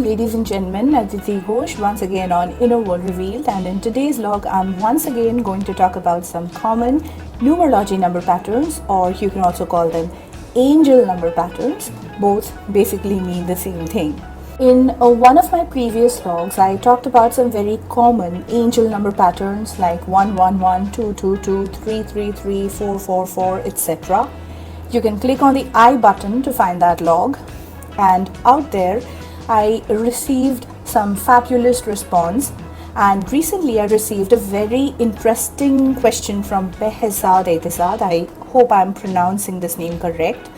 ladies and gentlemen, Aditi Ghosh once again on InnerWorldRevealed, and in today's log I'm once again going to talk about some common numerology number patterns, or you can also call them angel number patterns. Both basically mean the same thing. In one of my previous logs, I talked about some very common angel number patterns like 111, 222, 333, 444, etc. You can click on the I button to find that log, and out there I received some fabulous response. And recently I received a very interesting question from Behzad Etizad. I hope I'm pronouncing this name correct.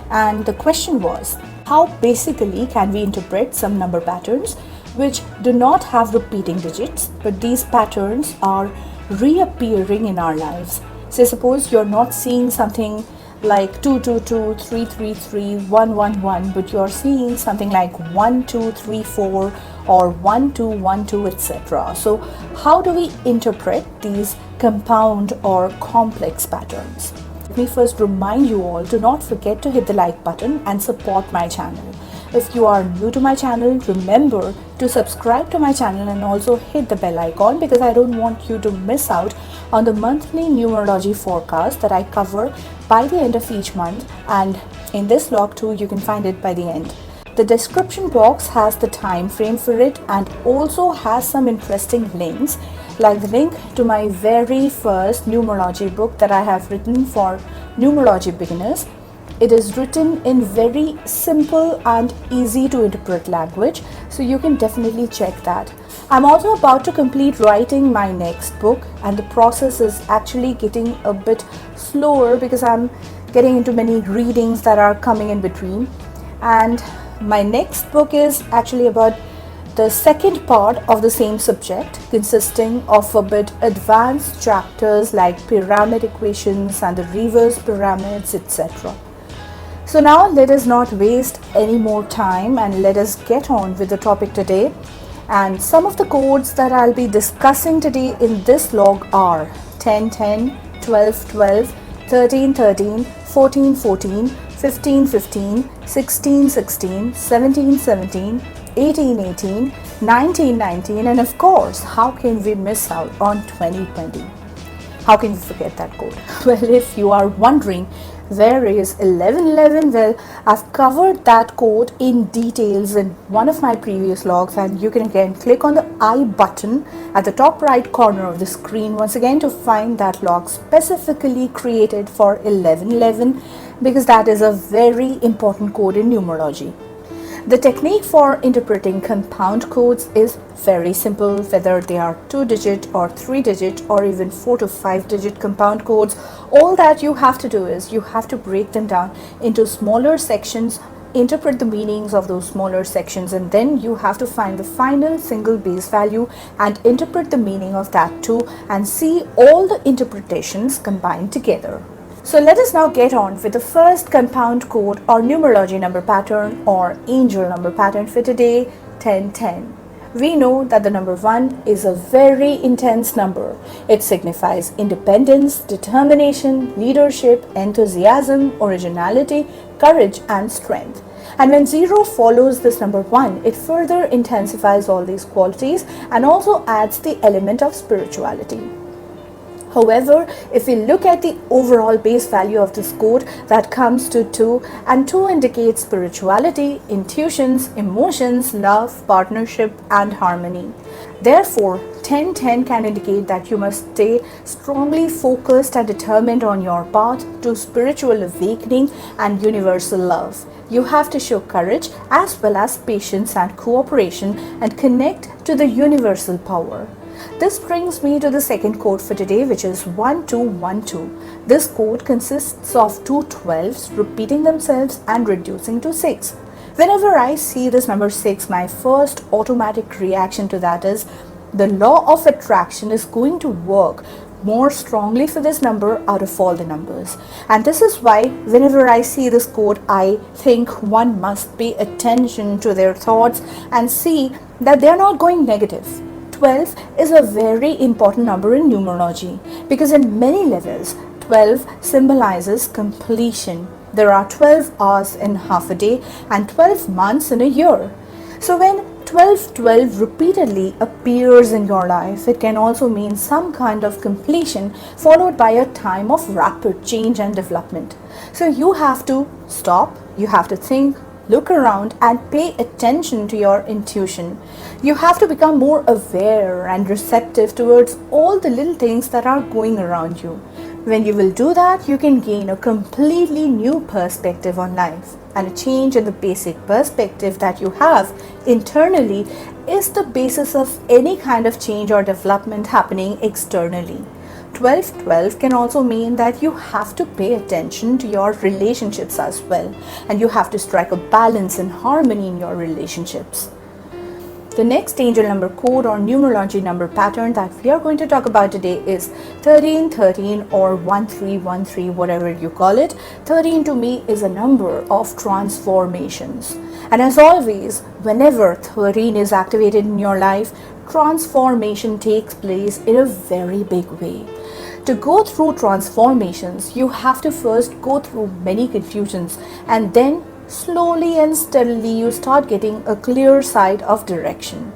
And the question was, how basically can we interpret some number patterns which do not have repeating digits, but these patterns are reappearing in our lives? Say suppose you're not seeing something like 222, 333, 111, but you're seeing something like 1234 or 1212, etc. So how do we interpret these compound or complex patterns? Let me first remind you all to not forget to hit the like button and support my channel. If you are new to my channel, remember to subscribe to my channel and also hit the bell icon, because I don't want you to miss out on the monthly numerology forecast that I cover by the end of each month, and in this log too you can find it by the end. The description box has the time frame for it and also has some interesting links, like the link to my very first numerology book that I have written for Numerology Beginners. It is written in very simple and easy to interpret language, so you can definitely check that. I'm also about to complete writing my next book, and the process is actually getting a bit slower because I'm getting into many readings that are coming in between. And my next book is actually about the second part of the same subject, consisting of a bit advanced chapters like pyramid equations and the reverse pyramids, etc. So now let us not waste any more time and let us get on with the topic today. And some of the codes that I'll be discussing today in this log are 1010, 1212, 1313, 1414, 1515, 1616, 1717, 1818, 1919, and of course, how can we miss out on 2020? How can we forget that code? Well, if you are wondering where is 1111, well, I've covered that code in details in one of my previous logs, and you can again click on the I button at the top right corner of the screen once again to find that log specifically created for 1111, because that is a very important code in numerology. The technique for interpreting compound codes is very simple, whether they are 2-digit or 3-digit or even 4 to 5-digit compound codes. All that you have to do is you have to break them down into smaller sections, interpret the meanings of those smaller sections, and then you have to find the final single base value and interpret the meaning of that too, and see all the interpretations combined together. So let us now get on with the first compound code or numerology number pattern or angel number pattern for today, 1010. We know that the number 1 is a very intense number. It signifies independence, determination, leadership, enthusiasm, originality, courage, and strength. And when 0 follows this number 1, it further intensifies all these qualities and also adds the element of spirituality. However, if we look at the overall base value of this code, that comes to 2, and 2 indicates spirituality, intuitions, emotions, love, partnership, and harmony. Therefore, 1010 can indicate that you must stay strongly focused and determined on your path to spiritual awakening and universal love. You have to show courage as well as patience and cooperation and connect to the universal power. This brings me to the second code for today, which is 1212. This code consists of two 12s repeating themselves and reducing to 6. Whenever I see this number 6, my first automatic reaction to that is the law of attraction is going to work more strongly for this number out of all the numbers. And this is why whenever I see this code, I think one must pay attention to their thoughts and see that they are not going negative. 12 is a very important number in numerology because in many levels, 12 symbolizes completion. There are 12 hours in half a day and 12 months in a year. So when 1212 repeatedly appears in your life, it can also mean some kind of completion followed by a time of rapid change and development. So you have to stop, you have to think, look around and pay attention to your intuition. You have to become more aware and receptive towards all the little things that are going around you. When you will do that, you can gain a completely new perspective on life. And a change in the basic perspective that you have internally is the basis of any kind of change or development happening externally. 1212 can also mean that you have to pay attention to your relationships as well, and you have to strike a balance and harmony in your relationships. The next angel number code or numerology number pattern that we are going to talk about today is 1313 or 1313, whatever you call it. 13 to me is a number of transformations. And as always, whenever 13 is activated in your life, transformation takes place in a very big way. To go through transformations, you have to first go through many confusions, and then slowly and steadily you start getting a clear sight of direction.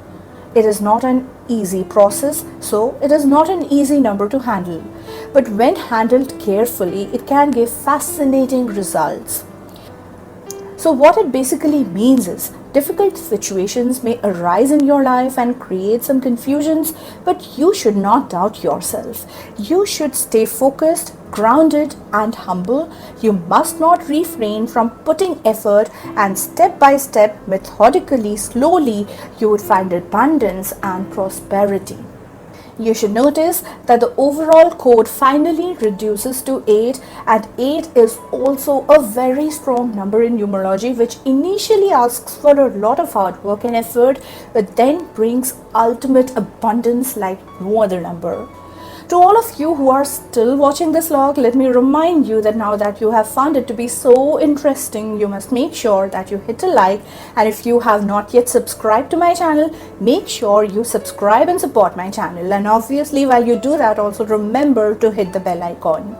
It is not an easy process, so it is not an easy number to handle. But when handled carefully, it can give fascinating results. So what it basically means is, difficult situations may arise in your life and create some confusions, but you should not doubt yourself. You should stay focused, grounded and humble. You must not refrain from putting effort, and step by step, methodically, slowly, you would find abundance and prosperity. You should notice that the overall code finally reduces to 8, and 8 is also a very strong number in numerology, which initially asks for a lot of hard work and effort, but then brings ultimate abundance like no other number. To all of you who are still watching this vlog, let me remind you that now that you have found it to be so interesting, you must make sure that you hit a like, and if you have not yet subscribed to my channel, make sure you subscribe and support my channel. And obviously, while you do that, also remember to hit the bell icon.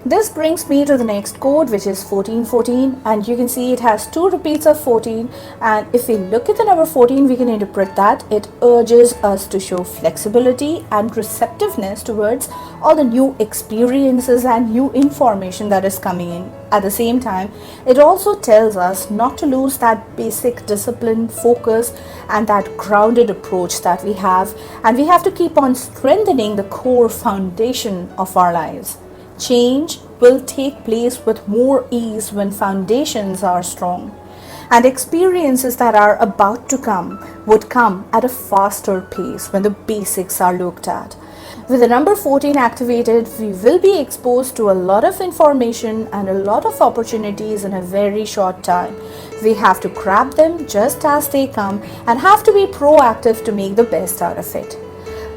This brings me to the next code, which is 1414, and you can see it has 2 repeats of 14, and if we look at the number 14, we can interpret that it urges us to show flexibility and receptiveness towards all the new experiences and new information that is coming in. At the same time, it also tells us not to lose that basic discipline, focus and that grounded approach that we have, and we have to keep on strengthening the core foundation of our lives. Change will take place with more ease when foundations are strong, and experiences that are about to come would come at a faster pace when the basics are looked at. With the number 14 activated, we will be exposed to a lot of information and a lot of opportunities in a very short time. We have to grab them just as they come and have to be proactive to make the best out of it.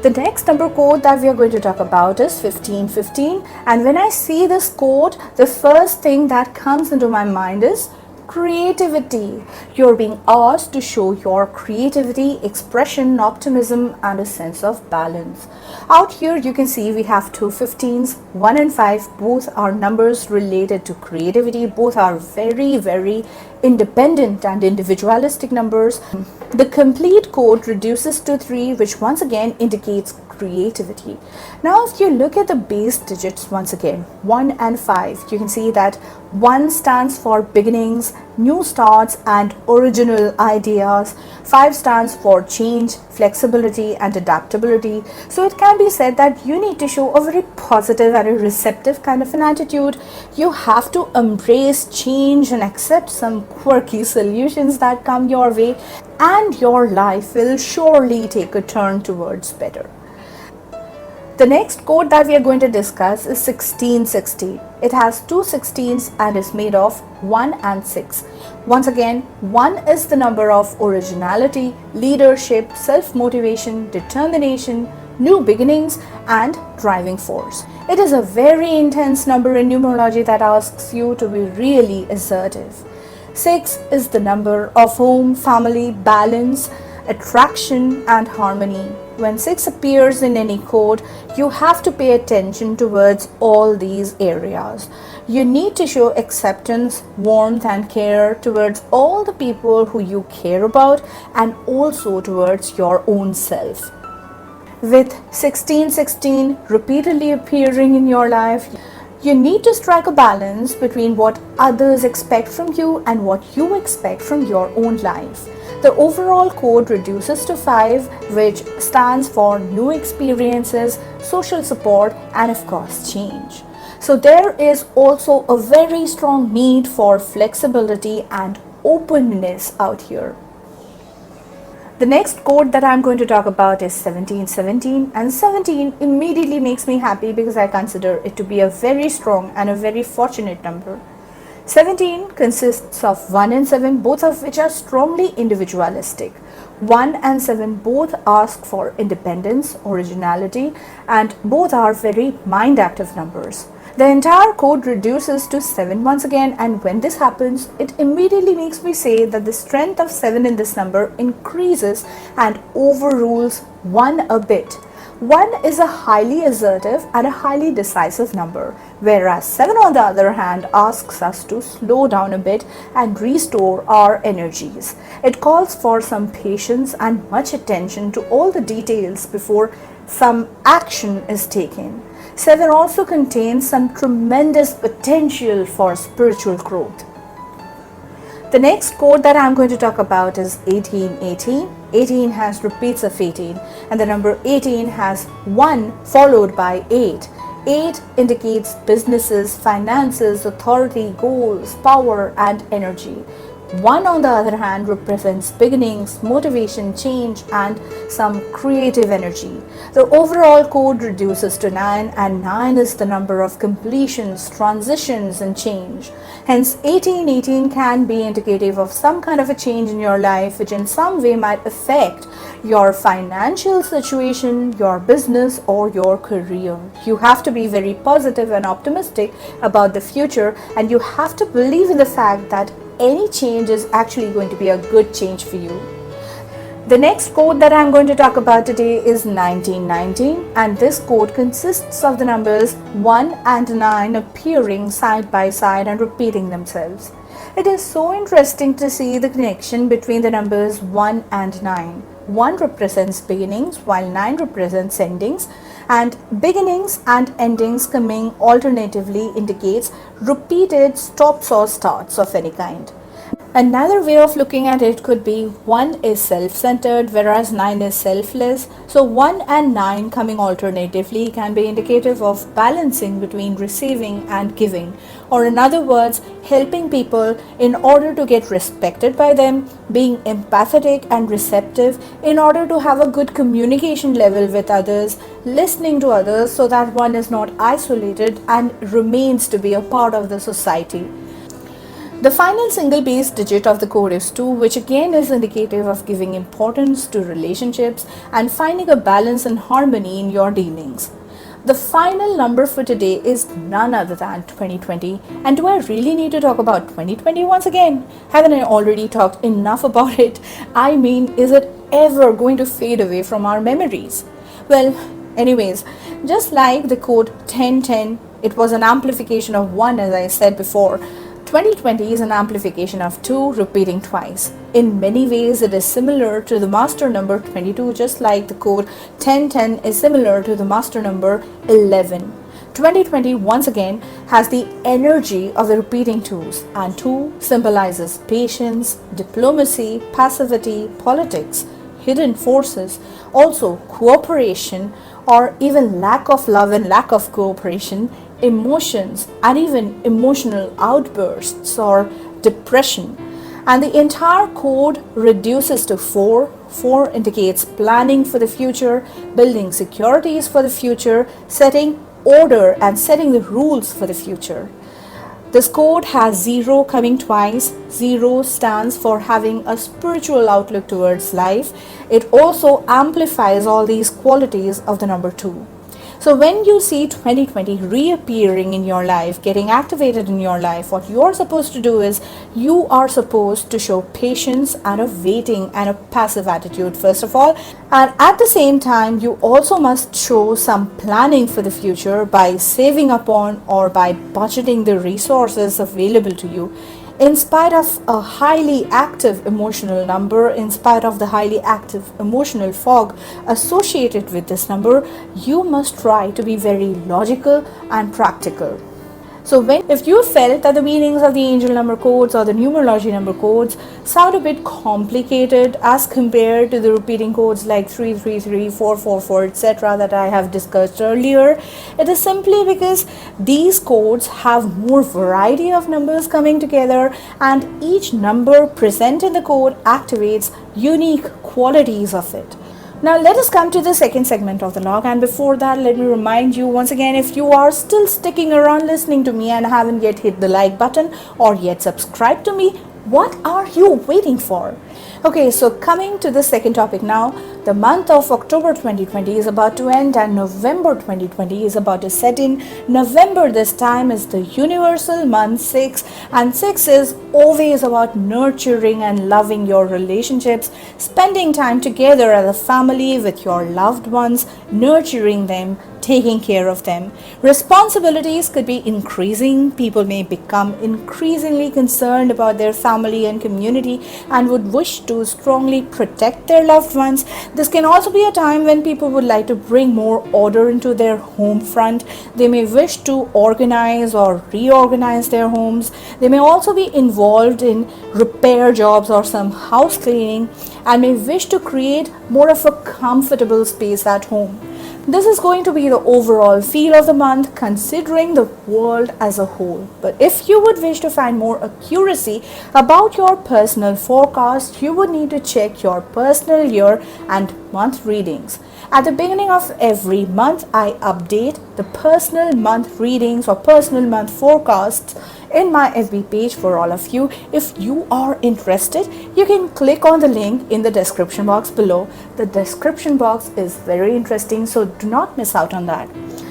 The next number code that we are going to talk about is 1515, and when I see this code, the first thing that comes into my mind is creativity. You're being asked to show your creativity, expression, optimism and a sense of balance. Out here you can see we have two 15s, 1 and 5. Both are numbers related to creativity. Both are very independent and individualistic numbers. The complete code reduces to 3, which once again indicates creativity. Now if you look at the base digits once again, 1 and 5, you can see that 1 stands for beginnings, new starts and original ideas. 5 stands for change, flexibility and adaptability. So it can be said that you need to show a very positive and a receptive kind of an attitude. You have to embrace change and accept some quirky solutions that come your way, and your life will surely take a turn towards better. The next code that we are going to discuss is 1616. It has 2 16s and is made of 1 and 6. Once again, 1 is the number of originality, leadership, self-motivation, determination, new beginnings and driving force. It is a very intense number in numerology that asks you to be really assertive. 6 is the number of home, family, balance, attraction and harmony. When 6 appears in any code, you have to pay attention towards all these areas. You need to show acceptance, warmth, and care towards all the people who you care about and also towards your own self. With 1616 repeatedly appearing in your life, you need to strike a balance between what others expect from you and what you expect from your own life. The overall code reduces to 5, which stands for new experiences, social support, and of course change. So there is also a very strong need for flexibility and openness out here. The next code that I'm going to talk about is 1717, and 17 immediately makes me happy because I consider it to be a very strong and a very fortunate number. 17 consists of 1 and 7, both of which are strongly individualistic. 1 and 7 both ask for independence, originality, and both are very mind active numbers. The entire code reduces to 7 once again, and when this happens, it immediately makes me say that the strength of 7 in this number increases and overrules 1 a bit. 1 is a highly assertive and a highly decisive number, whereas 7 on the other hand asks us to slow down a bit and restore our energies. It calls for some patience and much attention to all the details before some action is taken. 7 also contains some tremendous potential for spiritual growth. The next code that I'm going to talk about is 1818. 18 has repeats of 18, and the number 18 has 1 followed by 8. 8 indicates businesses, finances, authority, goals, power, and energy. 1 on the other hand represents beginnings, motivation, change, and some creative energy. The overall code reduces to 9, and 9 is the number of completions, transitions, and change. Hence, 1818 can be indicative of some kind of a change in your life which in some way might affect your financial situation, your business, or your career. You have to be very positive and optimistic about the future, and you have to believe in the fact that any change is actually going to be a good change for you. The next code that I'm going to talk about today is 1919, and this code consists of the numbers 1 and 9 appearing side by side and repeating themselves. It is so interesting to see the connection between the numbers 1 and 9. 1 represents beginnings while 9 represents endings, and beginnings and endings coming alternatively indicates repeated stops or starts of any kind. Another way of looking at it could be 1 is self-centered whereas 9 is selfless. So 1 and 9 coming alternatively can be indicative of balancing between receiving and giving, or in other words, helping people in order to get respected by them, being empathetic and receptive in order to have a good communication level with others, listening to others so that one is not isolated and remains to be a part of the society. The final single base digit of the code is 2, which again is indicative of giving importance to relationships and finding a balance and harmony in your dealings. The final number for today is none other than 2020. And do I really need to talk about 2020 once again? Haven't I already talked enough about it? I mean, is it ever going to fade away from our memories? Well, anyways, just like the code 1010, it was an amplification of 1 as I said before. 2020 is an amplification of 2 repeating twice. In many ways, it is similar to the master number 22, just like the code 1010 is similar to the master number 11. 2020 once again has the energy of the repeating 2s, and 2 symbolizes patience, diplomacy, passivity, politics, hidden forces, also cooperation, or even lack of love and lack of cooperation, emotions, and even emotional outbursts or depression. And the entire code reduces to 4. 4 indicates planning for the future, building securities for the future, setting order and setting the rules for the future. This code has 0 coming twice. 0 stands for having a spiritual outlook towards life. It also amplifies all these qualities of the number 2. So when you see 2020 reappearing in your life, getting activated in your life, what you're supposed to do is you are supposed to show patience and a waiting and a passive attitude first of all. And at the same time, you also must show some planning for the future by saving up on or by budgeting the resources available to you. In spite of a highly active emotional number, in spite of the highly active emotional fog associated with this number, you must try to be very logical and practical. So if you felt that the meanings of the angel number codes or the numerology number codes sound a bit complicated as compared to the repeating codes like 333, 444, etc. that I have discussed earlier, it is simply because these codes have more variety of numbers coming together, and each number present in the code activates unique qualities of it. Now let us come to the second segment of the log, and before that let me remind you once again, if you are still sticking around listening to me and haven't yet hit the like button or yet subscribed to me, what are you waiting for? Okay, so coming to the second topic now, the month of October 2020 is about to end and November 2020 is about to set in. November this time is the universal month 6, and 6 is always about nurturing and loving your relationships, spending time together as a family with your loved ones, nurturing them, taking care of them. Responsibilities could be increasing. People may become increasingly concerned about their family and community and would wish to strongly protect their loved ones. This can also be a time when people would like to bring more order into their home front. They may wish to organize or reorganize their homes. They may also be involved in repair jobs or some house cleaning and may wish to create more of a comfortable space at home. This is going to be the overall feel of the month considering the world as a whole. But if you would wish to find more accuracy about your personal forecast, you would need to check your personal year and month readings. At the beginning of every month, I update the personal month readings or personal month forecasts in my FB page for all of you. If you are interested, you can click on the link in the description box below. The description box is very interesting, so do not miss out on that.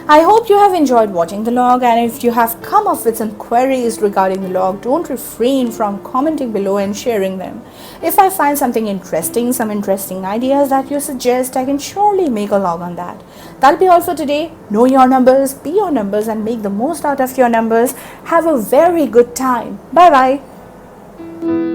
I hope you have enjoyed watching the log, and if you have come up with some queries regarding the log, don't refrain from commenting below and sharing them. If I find something interesting, some interesting ideas that you suggest, I can surely make a log on that. That'll be all for today. Know your numbers, be your numbers, and make the most out of your numbers. Have a very good time. Bye bye.